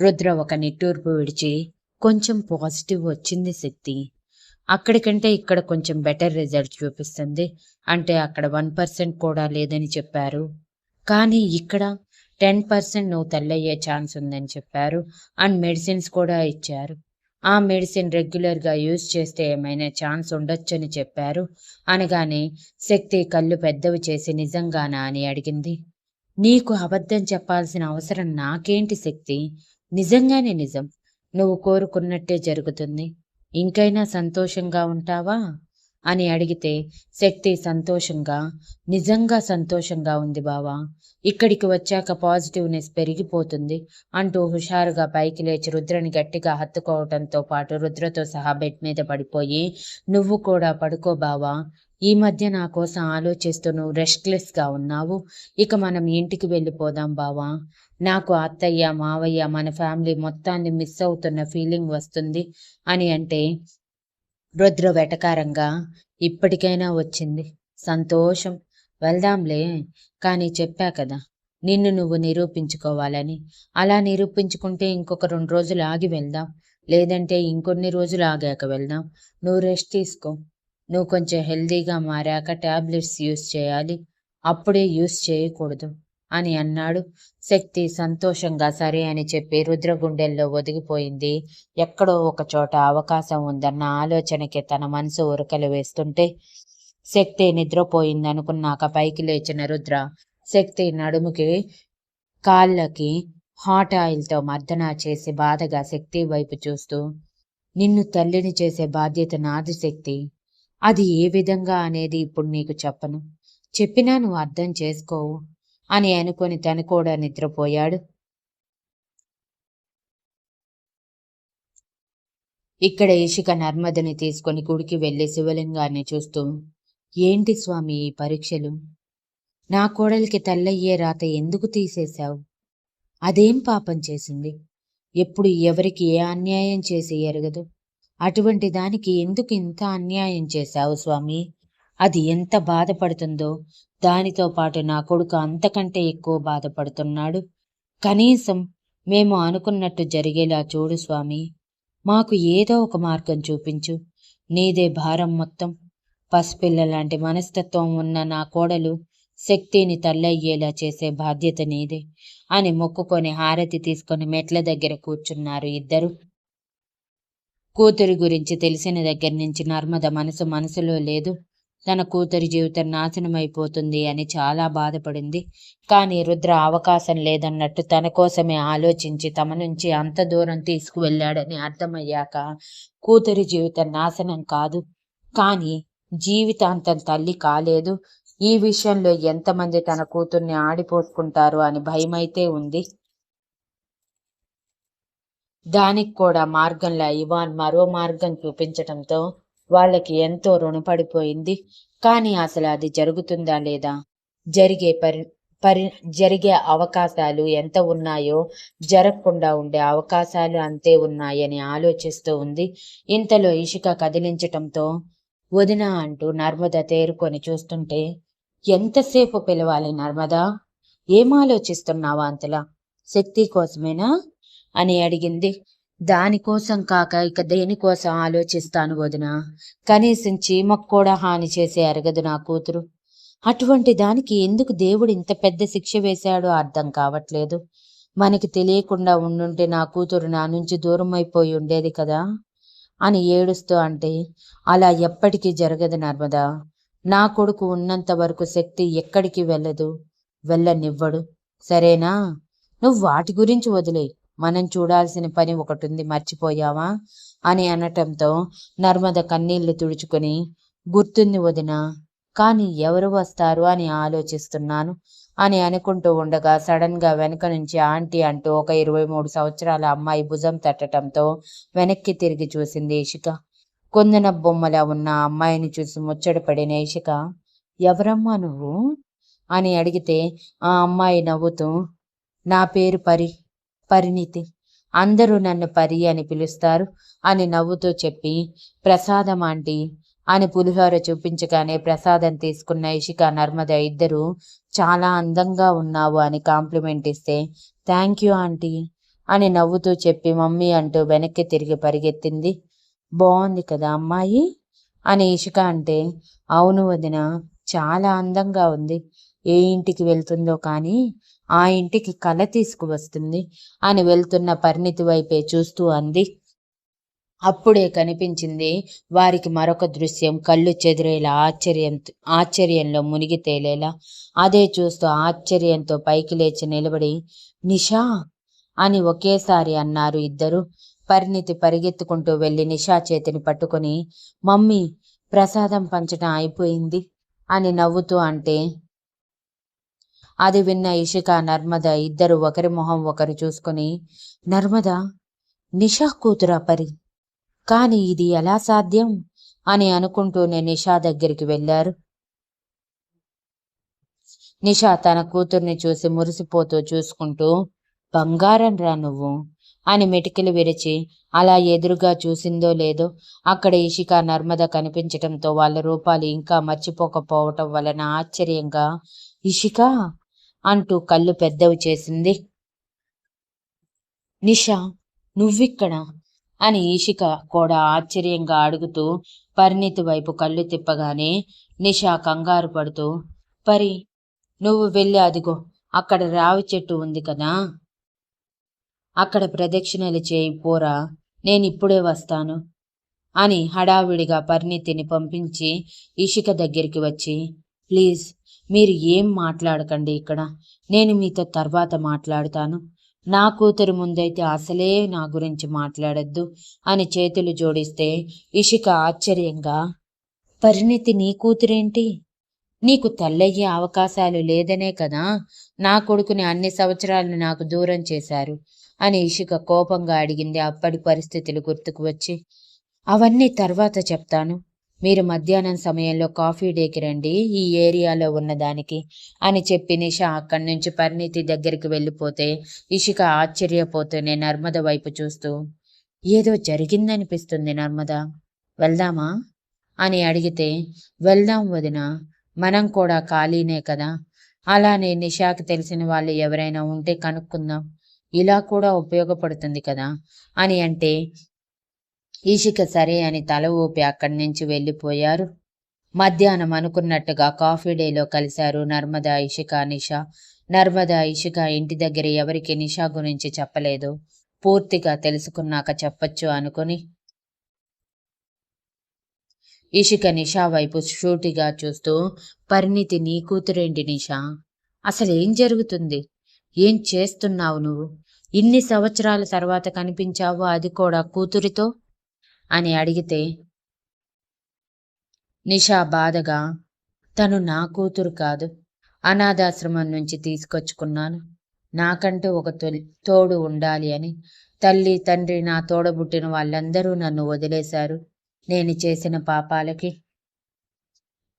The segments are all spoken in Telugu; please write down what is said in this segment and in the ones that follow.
రుద్ర ఒక నిట్టూర్పు విడిచి, కొంచెం పాజిటివ్ వచ్చింది శక్తి. అక్కడికంటే ఇక్కడ కొంచెం బెటర్ రిజల్ట్ చూపిస్తుంది. అంటే అక్కడ 1% కూడా లేదని చెప్పారు. కానీ ఇక్కడ 10% నువ్వు తల్లయ్యే ఛాన్స్ ఉందని చెప్పారు. అండ్ మెడిసిన్స్ కూడా ఇచ్చారు. ఆ మెడిసిన్ రెగ్యులర్గా యూజ్ చేస్తే ఏమైనా ఛాన్స్ ఉండొచ్చని చెప్పారు అనగానే శక్తి కళ్ళు పెద్దవి చేసి నిజంగానా అని అడిగింది. నీకు అబద్ధం చెప్పాల్సిన అవసరం నాకేంటి శక్తి? నిజంగానే నిజం. నువ్వు కోరుకున్నట్టే జరుగుతుంది. ఇంకైనా సంతోషంగా ఉంటావా? అని అడిగితే శక్తి సంతోషంగా, నిజంగా సంతోషంగా ఉంది బావా. ఇక్కడికి వచ్చాక పాజిటివ్నెస్ పెరిగిపోతుంది అంటూ హుషారుగా పైకి లేచి రుద్రని గట్టిగా హత్తుకోవటంతో పాటు రుద్రతో సహా బెడ్ మీద పడిపోయి, నువ్వు కూడా పడుకో బావా. ఈ మధ్య నా కోసం ఆలోచిస్తూ నువ్వు రెస్ట్లెస్గా ఉన్నావు. ఇక మనం ఇంటికి వెళ్ళిపోదాం బావా. నాకు అత్తయ్య, మావయ్య, మన ఫ్యామిలీ మొత్తాన్ని మిస్ అవుతున్న ఫీలింగ్ వస్తుంది అని అంటే రుద్ర వెటకారంగా, ఇప్పటికైనా వచ్చింది సంతోషం. వెళ్దాంలే. కానీ చెప్పా కదా, నిన్ను నువ్వు నిరూపించుకోవాలని. అలా నిరూపించుకుంటే ఇంకొక 2 రోజులు ఆగి వెళ్దాం. లేదంటే ఇంకొన్ని రోజులు ఆగాక వెళ్దాం. నువ్వు రెస్ట్ తీసుకో. నువ్వు కొంచెం హెల్దీగా మారాక టాబ్లెట్స్ యూస్ చేయాలి. అప్పుడే యూస్ చేయకూడదు అని అన్నాడు. శక్తి సంతోషంగా సరే అని చెప్పి రుద్ర గుండెల్లో ఒదిగిపోయింది. ఎక్కడో ఒక చోట అవకాశం ఉందన్న ఆలోచనకి తన మనసు ఉరకలు వేస్తుంటే శక్తి నిద్రపోయిందనుకున్నాక పైకి లేచిన రుద్ర శక్తి నడుముకి, కాళ్ళకి హాట్ ఆయిల్తో మర్దన చేసి బాధగా శక్తి వైపు చూస్తూ, నిన్ను తల్లిని చేసే బాధ్యత నాది శక్తి. అది ఏ విధంగా అనేది ఇప్పుడు నీకు చెప్పను. చెప్పినా నువ్వు అర్థం చేసుకోవు అని అనుకొని తను కూడా నిద్రపోయాడు. ఇక్కడ ఇషిక నర్మదని తీసుకొని గుడికి వెళ్లి శివలింగాన్ని చూస్తూ, ఏంటి స్వామి ఈ పరీక్షలు? నా కోడలికి తల్లయ్యే రాత ఎందుకు తీసేశావు? అదేం పాపం చేసింది? ఎప్పుడు ఎవరికి ఏ అన్యాయం చేసి ఎరగదు. అటువంటి దానికి ఎందుకు ఇంత అన్యాయం చేశావు స్వామి? అది ఎంత బాధపడుతుందో దానితో పాటు నా కొడుకు అంతకంటే ఎక్కువ బాధపడుతున్నాడు. కనీసం మేము అనుకున్నట్టు జరిగేలా చూడు స్వామి. మాకు ఏదో ఒక మార్గం చూపించు. నీదే భారం మొత్తం. పసిపిల్లలాంటి మనస్తత్వం ఉన్న నా కోడలు శక్తిని తల్లయ్యేలా చేసే బాధ్యత నీదే అని మొక్కుకొని హారతి తీసుకొని మెట్ల దగ్గర కూర్చున్నారు ఇద్దరు. కూతురి గురించి తెలిసిన దగ్గర నుంచి నర్మద మనసులో లేదు. తన కూతురి జీవితం నాశనమైపోతుంది అని చాలా బాధపడింది. కానీ రుద్ర అవకాశం లేదన్నట్టు తన కోసమే ఆలోచించి తమ నుంచి అంత దూరం తీసుకువెళ్ళాడని అర్థమయ్యాక కూతురి జీవితం నాశనం కాదు, కానీ జీవితాంతం తల్లి కాలేదు. ఈ విషయంలో ఎంతమంది తన కూతుర్ని ఆడిపోసుకుంటారు అని భయమైతే ఉంది. దానికి కూడా మార్గంలా ఇవాన్ మరో మార్గం చూపించటంతో వాళ్ళకి ఎంతో రుణపడిపోయింది. కానీ అసలు అది జరుగుతుందా లేదా? జరిగే అవకాశాలు ఎంత ఉన్నాయో జరగకుండా ఉండే అవకాశాలు అంతే ఉన్నాయని ఆలోచిస్తూ ఉంది. ఇంతలో ఇషిక కదిలించటంతో వదిన అంటూ నర్మద తేరుకొని చూస్తుంటే, ఎంతసేపు పిలవాలి నర్మదా? ఏం ఆలోచిస్తున్నావా అంతలా? శక్తి కోసమేనా అని అడిగింది. దానికోసం కాక ఇక దేనికోసం ఆలోచిస్తాను వదిన? కనీసం చీమకు కూడా హాని చేసే అరగదు నా కూతురు. అటువంటి దానికి ఎందుకు దేవుడు ఇంత పెద్ద శిక్ష వేశాడో అర్థం కావట్లేదు. మనకి తెలియకుండా ఉండుంటే నా కూతురు నా నుంచి దూరం అయిపోయి ఉండేది కదా అని ఏడుస్తూ అంటే, అలా ఎప్పటికీ జరగదు నర్మదా. నా కొడుకు ఉన్నంత వరకు శక్తి ఎక్కడికి వెళ్ళదు, వెళ్ళనివ్వడు. సరేనా? నువ్వు వాటి గురించి వదిలే. మనం చూడాల్సిన పని ఒకటి ఉంది, మర్చిపోయావా అని అనటంతో నర్మద కన్నీళ్లు తుడుచుకొని, గుర్తుంది వదినా, కానీ ఎవరు వస్తారు అని ఆలోచిస్తున్నాను అని అనుకుంటూ ఉండగా సడన్ గా వెనక నుంచి ఆంటీ అంటూ ఒక 23 సంవత్సరాల అమ్మాయి భుజం తట్టడంతో వెనక్కి తిరిగి చూసింది ఇషిక. కొందన బొమ్మలా ఉన్న అమ్మాయిని చూసి ముచ్చటపడిన ఇషిక, ఎవరమ్మా నువ్వు అని అడిగితే ఆ అమ్మాయి నవ్వుతూ, నా పేరు పరిణితి. అందరూ నన్ను పరి అని పిలుస్తారు అని నవ్వుతూ చెప్పి, ప్రసాదం ఆంటీ అని పులిహోర చూపించగానే ప్రసాదం తీసుకున్న ఇషిక నర్మద ఇద్దరు చాలా అందంగా ఉన్నావు అని కాంప్లిమెంట్ ఇస్తే, థ్యాంక్ యూ ఆంటీ అని నవ్వుతూ చెప్పి మమ్మీ అంటూ వెనక్కి తిరిగి పరిగెత్తింది. బాగుంది కదా అమ్మాయి అని ఇషిక అంటే, అవును వదిన, చాలా అందంగా ఉంది. ఏ ఇంటికి వెళ్తుందో కానీ ఆ ఇంటికి కళ తీసుకువస్తుంది అని వెళ్తున్న పరిణితి వైపే చూస్తూ అంది. అప్పుడే కనిపించింది వారికి మరొక దృశ్యం. కళ్ళు చెదిరేలా, ఆశ్చర్యంలో మునిగి తేలేలా. అదే చూస్తూ ఆశ్చర్యంతో పైకి లేచి నిలబడి నిషా అని ఒకేసారి అన్నారు ఇద్దరు. పరిణితి పరిగెత్తుకుంటూ వెళ్ళి నిషా చేతిని పట్టుకొని, మమ్మీ, ప్రసాదం పంచడం అయిపోయింది అని నవ్వుతూ అంటే, అది విన్న ఇషిక, నర్మద ఇద్దరు ఒకరి మొహం ఒకరు చూసుకొని, నర్మద, నిషా కూతురా పరి, కానీ ఇది ఎలా సాధ్యం అని అనుకుంటూనే నిషా దగ్గరికి వెళ్ళారు. నిషా తన కూతుర్ని చూసి మురిసిపోతూ చూసుకుంటూ, బంగారం రా నువ్వు అని మెటికలు విరిచి అలా ఎదురుగా చూసిందో లేదో అక్కడ ఇషిక, నర్మద కనిపించటంతో వాళ్ళ రూపాలు ఇంకా మర్చిపోకపోవటం వలన ఆశ్చర్యంగా ఇషిక అంటూ కళ్ళు పెద్దవి చేసింది. నిషా, నువ్విక్కడ అని ఇషిక కూడా ఆశ్చర్యంగా అడుగుతూ పరిణితి వైపు కళ్ళు తిప్పగానే నిషా కంగారు పడుతూ, పరి, నువ్వు వెళ్ళి అదిగో అక్కడ రావి చెట్టు ఉంది కదా, అక్కడ ప్రదక్షిణలు చేయి పోరా, నేనిప్పుడే వస్తాను అని హడావిడిగా పరిణితిని పంపించి ఇషిక దగ్గరికి వచ్చి, ప్లీజ్ మీరు ఏం మాట్లాడకండి ఇక్కడ, నేను మీతో తర్వాత మాట్లాడతాను, నా కూతురు ముందైతే అసలే నా గురించి మాట్లాడద్దు అని చేతులు జోడిస్తే ఇషిక ఆశ్చర్యంగా, పరిణితి నీ కూతురేంటి? నీకు తల్లయ్యే అవకాశాలు లేదనే కదా నా కొడుకుని అన్ని సంవత్సరాలు నాకు దూరం చేశారు అని ఇషిక కోపంగా అడిగింది. అప్పటి పరిస్థితులు గుర్తుకు వచ్చి, అవన్నీ తర్వాత చెప్తాను, మీరు మధ్యాహ్నం సమయంలో కాఫీ డేకి రండి ఈ ఏరియాలో ఉన్నదానికి అని చెప్పి నిషా అక్కడి నుంచి పరిణితి దగ్గరికి వెళ్ళిపోతే ఇషిక ఆశ్చర్యపోతూనే నర్మద వైపు చూస్తూ, ఏదో జరిగిందనిపిస్తుంది నర్మద, వెళ్దామా అని అడిగితే, వెళ్దాం వదిన, మనం కూడా ఖాళీనే కదా, అలానే నిషాకి తెలిసిన వాళ్ళు ఎవరైనా ఉంటే కనుక్కుందాం, ఇలా కూడా ఉపయోగపడుతుంది కదా అని అంటే ఈషిక సరే అని తల ఊపి అక్కడి నుంచి వెళ్ళిపోయారు. మధ్యాహ్నం అనుకున్నట్టుగా కాఫీ డేలో కలిశారు నర్మద, ఇషిక, నిషా. నర్మద, ఇషిక ఇంటి దగ్గర ఎవరికి నిషా గురించి చెప్పలేదు. పూర్తిగా తెలుసుకున్నాక చెప్పొచ్చు అనుకుని ఇషిక నిషా వైపు షూటిగా చూస్తూ, పరిణితి నీ కూతురేంటి నిషా? అసలేం జరుగుతుంది? ఏం చేస్తున్నావు నువ్వు? ఇన్ని సంవత్సరాల తర్వాత కనిపించావు, అది కూడా కూతురితో అని అడిగితే నిషా బాధగా, తను నా కూతురు కాదు, అనాథాశ్రమం నుంచి తీసుకొచ్చుకున్నాను, నాకంటూ ఒక తోడు ఉండాలి అని. తల్లి, తండ్రి, నా తోడబుట్టిన వాళ్ళందరూ నన్ను వదిలేశారు. నేను చేసిన పాపాలకి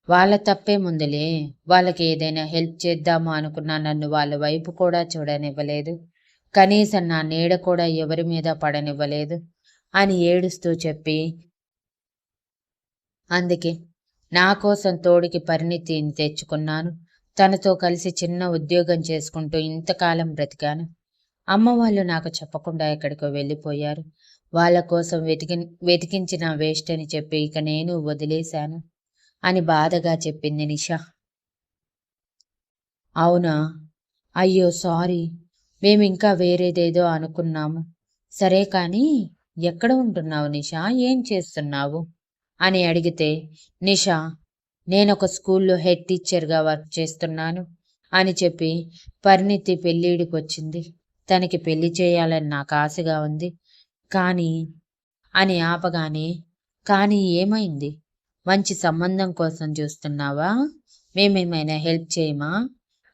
వాళ్ళ తప్పే ముందులే, వాళ్ళకి ఏదైనా హెల్ప్ చేద్దాము అనుకున్నా నన్ను వాళ్ళ వైపు కూడా చూడనివ్వలేదు, కనీసం నా నీడ కూడా ఎవరి మీద పడనివ్వలేదు అని ఏడుస్తూ చెప్పి, అందుకే నా కోసం తోడికి పరిణితిని తెచ్చుకున్నాను, తనతో కలిసి చిన్న ఉద్యోగం చేసుకుంటూ ఇంతకాలం బ్రతికాను. అమ్మ వాళ్ళు నాకు చెప్పకుండా ఎక్కడికో వెళ్ళిపోయారు, వాళ్ళ కోసం వెతికించిన వేస్ట్ అని చెప్పి ఇక నేను వదిలేశాను అని బాధగా చెప్పింది నిషా. అవునా, అయ్యో సారీ, మేమింకా వేరేదేదో అనుకున్నాము. సరే కానీ ఎక్కడ ఉంటున్నావు నిషా, ఏం చేస్తున్నావు అని అడిగితే నిషా, నేనొక స్కూల్లో హెడ్ టీచర్గా వర్క్ చేస్తున్నాను అని చెప్పి, పరిణితి పెళ్ళిడికి వచ్చింది, తనకి పెళ్లి చేయాలని నాకు ఆశగా ఉంది, కానీ అని ఆపగానే, కానీ ఏమైంది, మంచి సంబంధం కోసం చూస్తున్నావా, మేమేమైనా హెల్ప్ చేయమా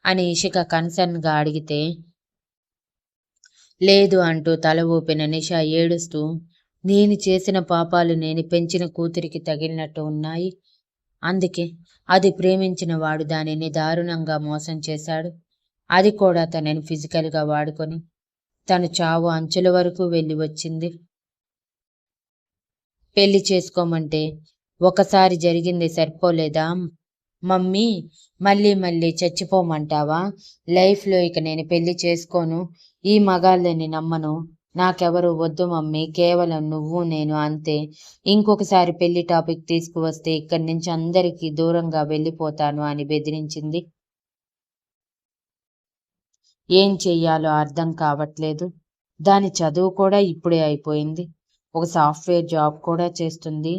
అని ఇషిక కన్సర్న్గా అడిగితే, లేదు అంటూ తల ఊపిన నిషా ఏడుస్తూ, నేను చేసిన పాపాలు నేను పెంచిన కూతురికి తగిలినట్టు ఉన్నాయి, అందుకే అది ప్రేమించిన వాడు దానిని దారుణంగా మోసం చేశాడు, అది కూడా తనని ఫిజికల్గా వాడుకొని తను చావు అంచుల వరకు వెళ్ళి వచ్చింది. పెళ్లి చేసుకోమంటే ఒకసారి జరిగింది సరిపోలేదా, మమ్మీ, మళ్ళీ మళ్ళీ చచ్చిపోమంటావా? లైఫ్లో ఇక నేను పెళ్లి చేసుకోను. ఈ మగాళ్ళని నమ్మను. నాకెవరు వద్దు మమ్మీ, కేవలం నువ్వు నేను అంతే. ఇంకొకసారి పెళ్లి టాపిక్ తీసుకువస్తే ఇక్కడి నుంచి అందరికీ దూరంగా వెళ్ళిపోతాను అని బెదిరించింది. ఏం చెయ్యాలో అర్థం కావట్లేదు. దాని చదువు కూడా ఇప్పుడే అయిపోయింది. ఒక సాఫ్ట్వేర్ జాబ్ కూడా చేస్తుంది.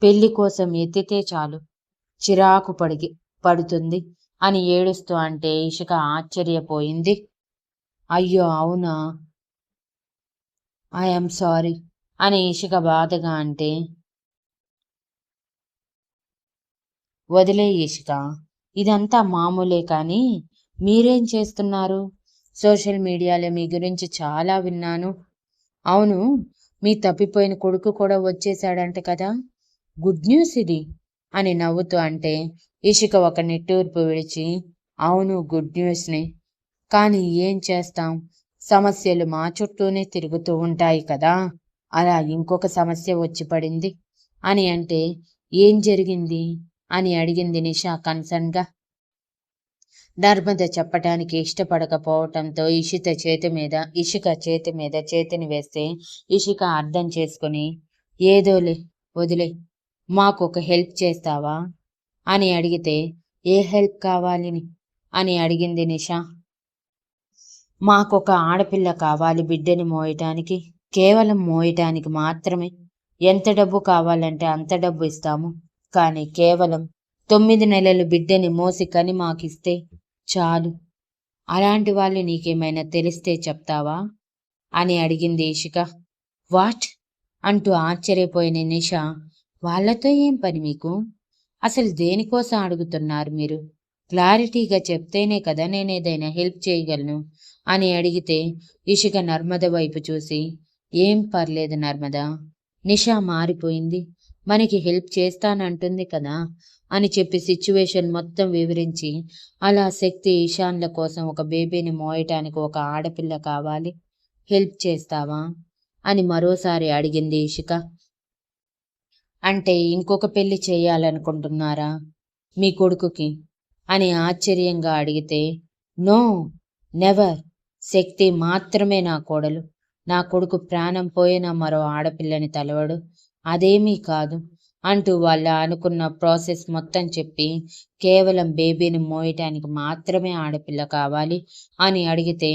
పెళ్లి కోసం ఎత్తితే చాలు చిరాకు పడుతుంది అని ఏడుస్తూ అంటే ఇషిక ఆశ్చర్యపోయింది. అయ్యో అవునా, ఐఎమ్ సారీ అని ఇషిక బాధగా అంటే, వదిలే ఇషిక, ఇదంతా మామూలే కానీ మీరేం చేస్తున్నారు? సోషల్ మీడియాలో మీ గురించి చాలా విన్నాను. అవును, మీ తప్పిపోయిన కొడుకు కూడా వచ్చేసాడంట కదా, గుడ్ న్యూస్ ఇది అని నవ్వుతూ అంటే ఇషిక ఒక నిట్టూర్పు విడిచి, అవును గుడ్ న్యూస్ని, కానీ ఏం చేస్తాం, సమస్యలు మా చుట్టూనే తిరుగుతూ ఉంటాయి కదా, అలా ఇంకొక సమస్య వచ్చి పడింది అని అంటే, ఏం జరిగింది అని అడిగింది నిషా కన్సర్న్గా. నర్మద చెప్పటానికి ఇష్టపడకపోవటంతో ఇషిక చేతి మీద చేతిని వేస్తే ఇషిక అర్థం చేసుకుని, ఏదోలే వదిలే, మాకొక హెల్ప్ చేస్తావా అని అడిగితే, ఏ హెల్ప్ కావాలని అని అడిగింది నిషా. మాకొక ఆడపిల్ల కావాలి బిడ్డని మోయటానికి, కేవలం మోయటానికి మాత్రమే. ఎంత డబ్బు కావాలంటే అంత డబ్బు ఇస్తాము, కానీ కేవలం 9 నెలలు బిడ్డని మోసి కని మాకిస్తే చాలు. అలాంటి వాళ్ళు నీకేమైనా తెలిస్తే చెప్తావా అని అడిగింది ఇషిక. వాట్ అంటూ ఆశ్చర్యపోయిన నిషా, వాళ్ళతో ఏం పని మీకు? అసలు దేనికోసం అడుగుతున్నారు మీరు? క్లారిటీగా చెప్తేనే కదా నేనేదైనా హెల్ప్ చేయగలను అని అడిగితే ఇషిక నర్మద వైపు చూసి, ఏం పర్లేదు నర్మద, నిషా మారిపోయింది, మనకి హెల్ప్ చేస్తానంటుంది కదా అని చెప్పి సిచ్యువేషన్ మొత్తం వివరించి, అలా శక్తి ఈశాన్ల కోసం ఒక బేబీని మోయటానికి ఒక ఆడపిల్ల కావాలి, హెల్ప్ చేస్తావా అని మరోసారి అడిగింది ఇషిక. అంటే ఇంకొక పెళ్లి చేయాలనుకుంటున్నారా మీ కొడుకుకి అని ఆశ్చర్యంగా అడిగితే, నో నెవర్, శక్తి మాత్రమే నా కోడలు. నా కొడుకు ప్రాణం పోయినా మరో ఆడపిల్లని తలవడు, అదేమీ కాదు అంటూ వాళ్ళు అనుకున్న ప్రాసెస్ మొత్తం చెప్పి, కేవలం బేబీని మోయటానికి మాత్రమే ఆడపిల్ల కావాలి అని అడిగితే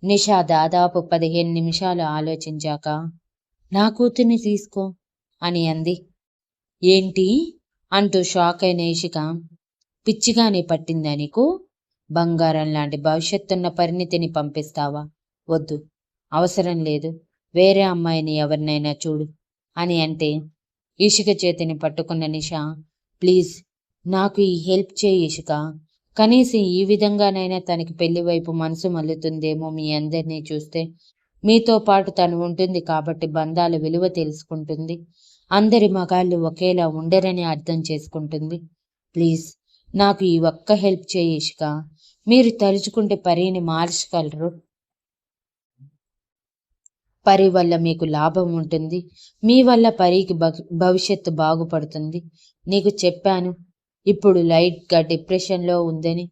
నిషా దాదాపు 15 నిమిషాలు ఆలోచించాక, నా కూతుర్ని తీసుకో అని అంది. ఏంటి అంటూ షాక్ అయిన ఇషిక, పిచ్చిగానే పట్టిందా నీకు? బంగారం లాంటి భవిష్యత్తున్న పరిణితిని పంపిస్తావా? వద్దు, అవసరం లేదు, వేరే అమ్మాయిని ఎవరినైనా చూడు అని అంటే ఇషిక చేతిని పట్టుకున్న నిషా, ప్లీజ్ నాకు ఈ హెల్ప్ చేయి ఇషిక, కనీసం ఈ విధంగానైనా తనకి పెళ్లి వైపు మనసు మల్లుతుందేమో, మీ అందరినీ చూస్తే మీతో పాటు తను ఉంటుంది కాబట్టి బంధాల విలువ తెలుసుకుంటుంది, అందరి మగాళ్ళు ఒకేలా ఉండరని అర్థం చేసుకుంటుంది. ప్లీజ్ నాకు ఈ ఒక్క హెల్ప్ చేయి ఇషిక, మీరు తలుచుకుంటే పరీని మార్చగలరు, పరి వల్ల మీకు లాభం ఉంటుంది, మీ వల్ల పరికి భవిష్యత్తు బాగుపడుతుంది. నీకు చెప్పాను ఇప్పుడు లైట్గా డిప్రెషన్లో ఉందని,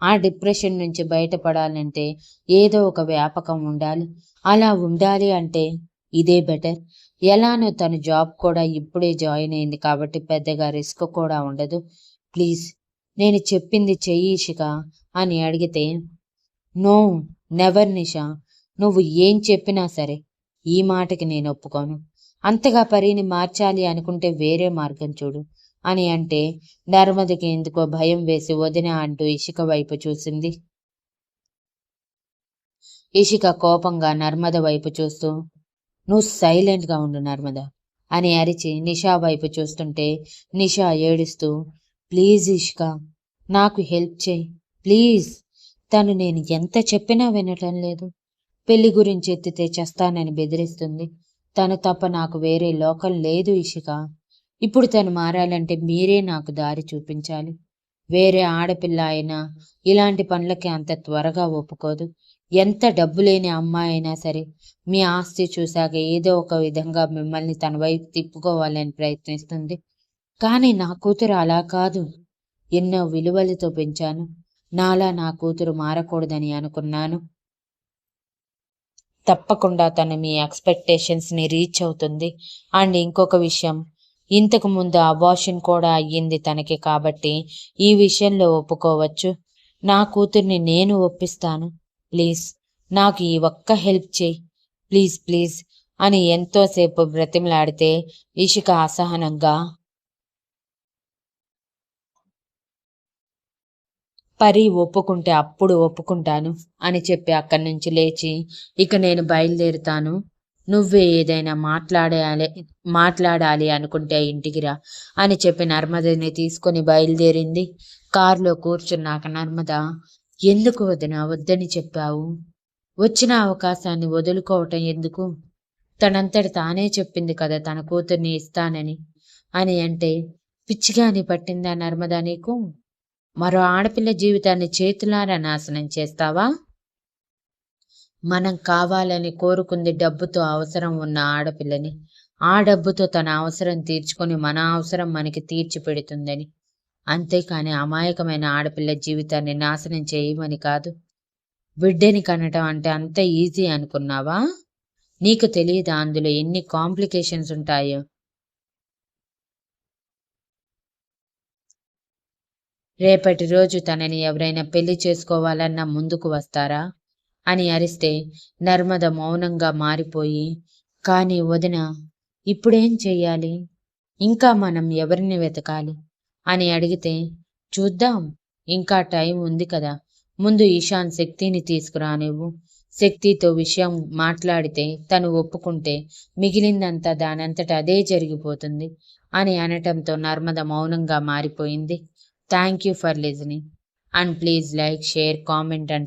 ఆ డిప్రెషన్ నుంచి బయటపడాలంటే ఏదో ఒక వ్యాపకం ఉండాలి, అలా ఉండాలి అంటే ఇదే బెటర్. ఎలానో తను జాబ్ కూడా ఇప్పుడే జాయిన్ అయింది కాబట్టి పెద్దగా రిస్క్ కూడా ఉండదు. ప్లీజ్ నేను చెప్పింది చెయ్యి ఇషిక అని అడిగితే, నో నెవర్ నిషా, నువ్వు ఏం చెప్పినా సరే ఈ మాటకి నేను ఒప్పుకోను, అంతగా పరీని మార్చాలి అనుకుంటే వేరే మార్గం చూడు అని అంటే నర్మదకి ఎందుకో భయం వేసి వదిన అంటూ ఇషిక వైపు చూసింది. ఇషిక కోపంగా నర్మద వైపు చూస్తూ, నువ్వు సైలెంట్గా ఉండు నర్మద అని అరిచి నిషా వైపు చూస్తుంటే నిషా ఏడుస్తూ, ప్లీజ్ ఇషిక నాకు హెల్ప్ చేయి ప్లీజ్, తను నేను ఎంత చెప్పినా వినటం లేదు, పెళ్లి గురించి ఎత్తితే చేస్తానని బెదిరిస్తుంది, తను తప్ప నాకు వేరే లోకం లేదు ఇషిక, ఇప్పుడు తను మారాలంటే మీరే నాకు దారి చూపించాలి, వేరే ఆడపిల్ల అయినా ఇలాంటి పనులకి అంత త్వరగా ఒప్పుకోదు, ఎంత డబ్బు లేని అమ్మాయి అయినా సరే మీ ఆస్తి చూశాక ఏదో ఒక విధంగా మిమ్మల్ని తన వైపు తిప్పుకోవాలని ప్రయత్నిస్తుంది, కానీ నా కూతురు అలా కాదు, ఎన్నో విలువలతో పెంచాను. నాలా నా కూతురు మారకూడదని అనుకున్నాను. తప్పకుండా తను మీ ఎక్స్పెక్టేషన్స్ని రీచ్ అవుతుంది. అండ్ ఇంకొక విషయం, ఇంతకు ముందు అబార్షన్ కూడా అయ్యింది తనకి కాబట్టి ఈ విషయంలో ఒప్పుకోవచ్చు. నా కూతుర్ని నేను ఒప్పిస్తాను. ప్లీజ్ నాకు ఈ ఒక్క హెల్ప్ చేయి, ప్లీజ్ ప్లీజ్ అని ఎంతోసేపు బ్రతిమలాడితే ఇషిక అసహనంగా, పరి ఒప్పుకుంటే అప్పుడు ఒప్పుకుంటాను అని చెప్పి అక్కడి నుంచి లేచి, ఇక నేను బయలుదేరుతాను, నువ్వే ఏదైనా మాట్లాడాలి అనుకుంటే ఇంటికి రా అని చెప్పి నర్మదని తీసుకొని బయలుదేరింది. కారులో కూర్చున్నాక నర్మద, ఎందుకు వదినా వద్దని చెప్పావు? వచ్చిన అవకాశాన్ని వదులుకోవటం ఎందుకు? తనంతటి తానే చెప్పింది కదా తన కూతుర్ని ఇస్తానని అని. అంటే పిచ్చిగాని పట్టిందా నర్మదా నీకు? మరో ఆడపిల్ల జీవితాన్ని చేతులారా నాశనం చేస్తావా? మనం కావాలని కోరుకుంది డబ్బుతో అవసరం ఉన్న ఆడపిల్లని, ఆ డబ్బుతో తన అవసరం తీర్చుకొని మన అవసరం మనకి తీర్చి పెడుతుందని. అంతేకాని అమాయకమైన ఆడపిల్ల జీవితాన్ని నాశనం చేయమని కాదు. బిడ్డని కనటం అంటే అంత ఈజీ అనుకున్నావా? నీకు తెలియదా అందులో ఎన్ని కాంప్లికేషన్స్ ఉంటాయో? రేపటి రోజు తనని ఎవరైనా పెళ్లి చేసుకోవాలన్నా ముందుకు వస్తారా అని అరిస్తే నర్మద మౌనంగా మారిపోయి, కానీ వదిన ఇప్పుడేం చెయ్యాలి? ఇంకా మనం ఎవరిని వెతకాలి అని అడిగితే, చూద్దాం, ఇంకా టైం ఉంది కదా, ముందు ఇషాన్ శక్తిని తీసుకురా నువ్వు. శక్తితో విషయం మాట్లాడితే తను ఒప్పుకుంటే మిగిలిందంతా దానంతట అదే జరిగిపోతుంది అని అనటంతో నర్మద మౌనంగా మారిపోయింది. Thank you for listening and please like, share, comment and